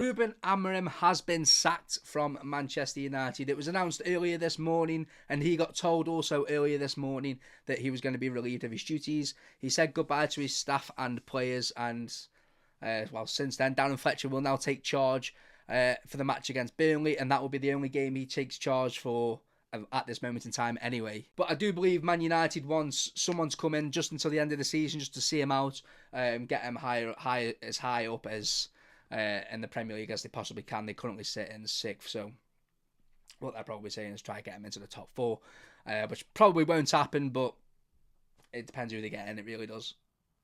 Ruben Amorim has been sacked from Manchester United. It was announced earlier this morning, and he got told also earlier this morning that he was going to be relieved of his duties. He said goodbye to his staff and players, and since then, Darren Fletcher will now take charge for the match against Burnley, and that will be the only game he takes charge for at this moment in time anyway. But I do believe Man United wants someone to come in just until the end of the season, just to see him out, get him as high up as in the Premier League as they possibly can. They currently sit in 6th, so what they're probably saying is try to get them into the top 4, which probably won't happen, but it depends who they get in, it really does.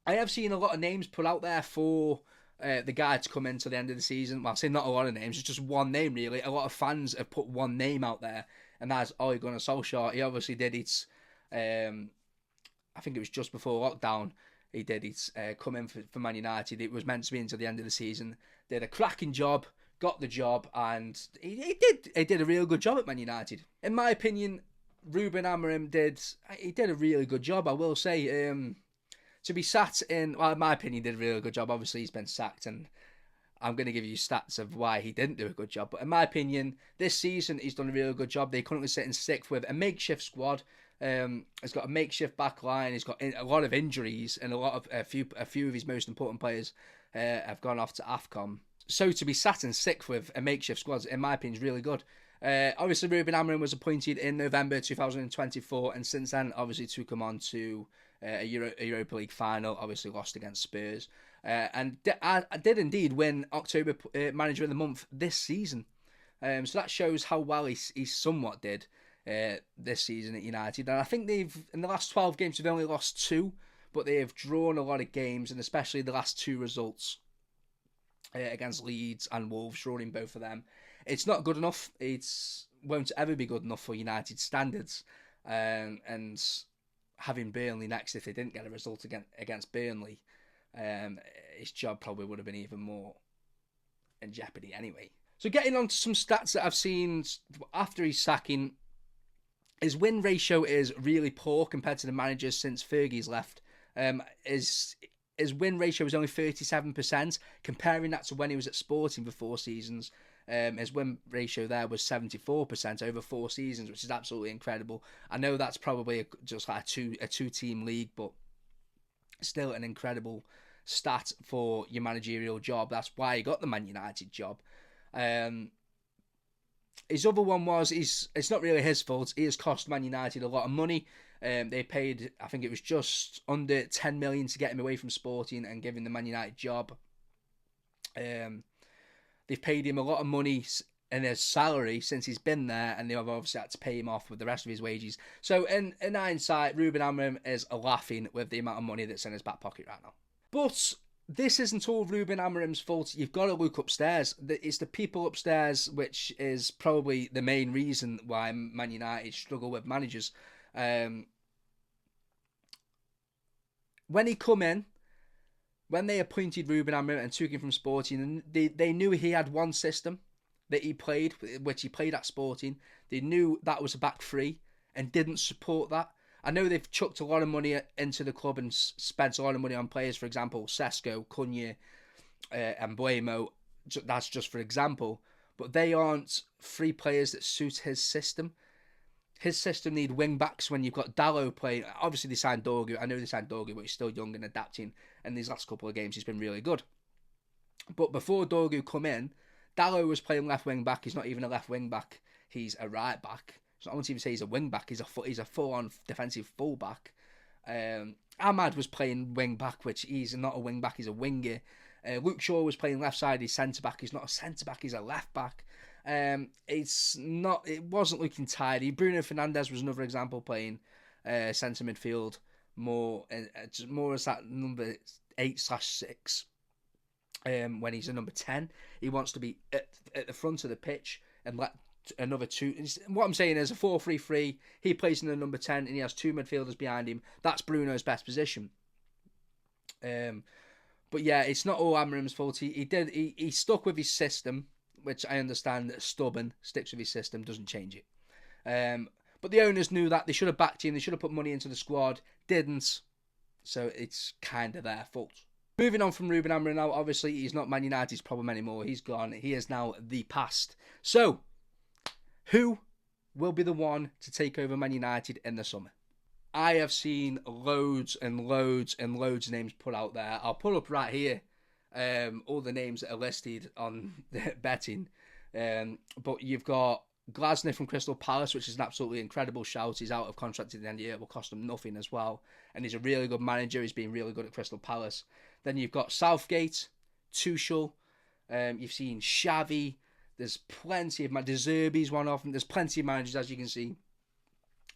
I have seen a lot of names put out there for the guy to come in to the end of the season. Well, I say not a lot of names, it's just one name really. A lot of fans have put one name out there, and that's Ole Gunnar Solskjaer. He obviously did it, I think it was just before lockdown, he did it, come in for Man United. It was meant to be until the end of the season. Did a cracking job, got the job, and he did a real good job at Man United. In my opinion, Ruben Amorim did a really good job, I will say. To be sat in, well, in my opinion, he did a really good job. Obviously, he's been sacked, and I'm going to give you stats of why he didn't do a good job. But in my opinion, this season, he's done a really good job. They currently sit in 6th with a makeshift squad. He's got a makeshift back line. He's got a lot of injuries, and a few of his most important players have gone off to AFCON. So to be sat in 6th with a makeshift squad, in my opinion, is really good. Obviously, Ruben Amorim was appointed in November 2024, and since then, obviously, took him on to a Europa League final. Obviously, lost against Spurs, and I did indeed win October Manager of the Month this season. So that shows how well he somewhat did this season at United. And I think in the last 12 games, they've only lost 2, but they have drawn a lot of games, and especially the last 2 results against Leeds and Wolves, drawing both of them. It's not good enough. It won't ever be good enough for United standards. And having Burnley next, if they didn't get a result against Burnley, his job probably would have been even more in jeopardy anyway. So getting on to some stats that I've seen after his sacking, his win ratio is really poor compared to the managers since Fergie's left. His win ratio is only 37%. Comparing that to when he was at Sporting for 4 seasons, his win ratio there was 74% over 4 seasons, which is absolutely incredible. I know that's probably just like a two-team league, but still an incredible stat for your managerial job. That's why he got the Man United job. His other one was, it's not really his fault. He has cost Man United a lot of money. They paid, I think it was just under 10 million to get him away from Sporting and give him the Man United job. They've paid him a lot of money in his salary since he's been there, and they've obviously had to pay him off with the rest of his wages. So in hindsight, Ruben Amorim is laughing with the amount of money that's in his back pocket right now. But this isn't all Ruben Amorim's fault. You've got to look upstairs. It's the people upstairs which is probably the main reason why Man United struggle with managers. When he come in, when they appointed Ruben Amorim and took him from Sporting, they knew he had one system that he played, which he played at Sporting. They knew that was a back 3 and didn't support that. I know they've chucked a lot of money into the club and spent a lot of money on players, for example, Sesko, Cunha, and Buemo. That's just for example. But they aren't 3 players that suit his system. His system need wing backs when you've got Dalot playing. Obviously, they signed Dorgu. I know they signed Dorgu, but he's still young and adapting. And these last couple of games, he's been really good. But before Dorgu come in, Dalot was playing left wing back. He's not even a left wing back. He's a right back. So I won't even say he's a wing back. He's a full-on defensive full back. Ahmad was playing wing back, which he's not a wing back. He's a winger. Luke Shaw was playing left side. He's centre back. He's not a centre back. He's a left back. It wasn't looking tidy. Bruno Fernandes was another example, playing centre midfield more as that number 8/6. When he's a number 10, he wants to be at the front of the pitch and let another 2. What I'm saying is a 4-3-3. He plays in the number 10 and he has 2 midfielders behind him. That's Bruno's best position. But yeah, it's not all Amorim's fault. He stuck with his system, which I understand that stubborn, sticks with his system, doesn't change it. But the owners knew that. They should have backed him. They should have put money into the squad. Didn't. So it's kind of their fault. Moving on from Ruben Amorim now, obviously he's not Man United's problem anymore. He's gone. He is now the past. So, who will be the one to take over Man United in the summer? I have seen loads and loads and loads of names put out there. I'll pull up right here all the names that are listed on betting. But you've got Glasner from Crystal Palace, which is an absolutely incredible shout. He's out of contract at the end of the year. It will cost him nothing as well. And he's a really good manager. He's been really good at Crystal Palace. Then you've got Southgate, Tuchel. You've seen Xavi. There's plenty of De Zerbi's one of them. There's plenty of managers, as you can see.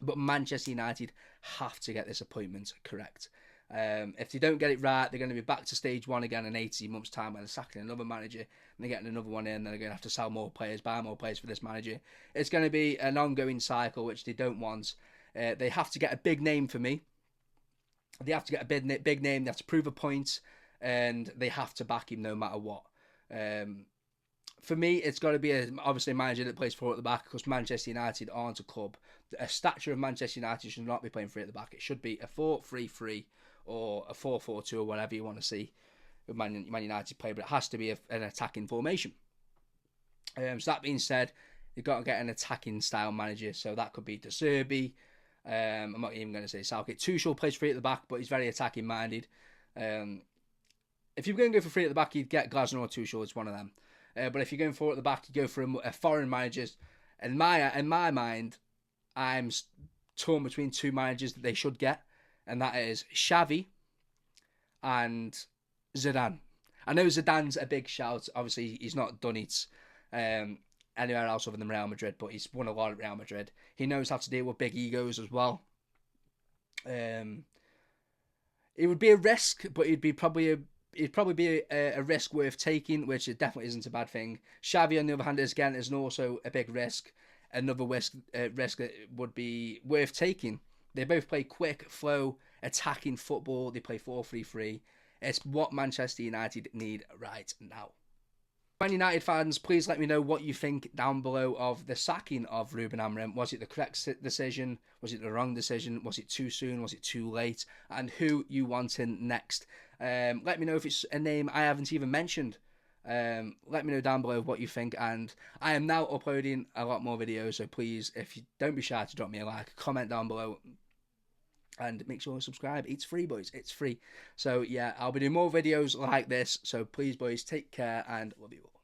But Manchester United have to get this appointment correct. If they don't get it right, they're going to be back to stage one again in 18 months' time when they're sacking another manager and they're getting another one in. Then they're going to have to sell more players, buy more players for this manager. It's going to be an ongoing cycle, which they don't want. They have to get a big name for me. They have to get a big name. They have to prove a point, and they have to back him no matter what. For me, it's got to be obviously a manager that plays four at the back, because Manchester United aren't a club. A stature of Manchester United should not be playing three at the back. It should be a 4-3-3 or a 4-4-2 or whatever you want to see with Man United play, but it has to be an attacking formation. So that being said, you've got to get an attacking style manager. So that could be De Zerbi. I'm not even going to say Southgate. Tuchel plays three at the back, but he's very attacking minded. If you're going to go for three at the back, you'd get Glasner or Tuchel. It's one of them. But if you're going for at the back, you go for a foreign manager. In my mind, I'm torn between two managers that they should get, and that is Xavi and Zidane. I know Zidane's a big shout. Obviously, he's not done it anywhere else other than Real Madrid, but he's won a lot at Real Madrid. He knows how to deal with big egos as well. It would be a risk, but it'd probably be a risk worth taking, which it definitely isn't a bad thing. Xavi, on the other hand, is also a big risk. Another risk that would be worth taking. They both play quick, flow, attacking football. They play 4-3-3. It's what Manchester United need right now. Man United fans, please let me know what you think down below of the sacking of Ruben Amorim. Was it the correct decision? Was it the wrong decision? Was it too soon? Was it too late? And who you want in next? Let me know if it's a name I haven't even mentioned. Let me know down below what you think, and I am now uploading a lot more videos, so please, if you don't be shy to drop me a like, comment down below, and make sure to subscribe. It's free, boys, it's free. So yeah, I'll be doing more videos like this, so please, boys, take care and love you all.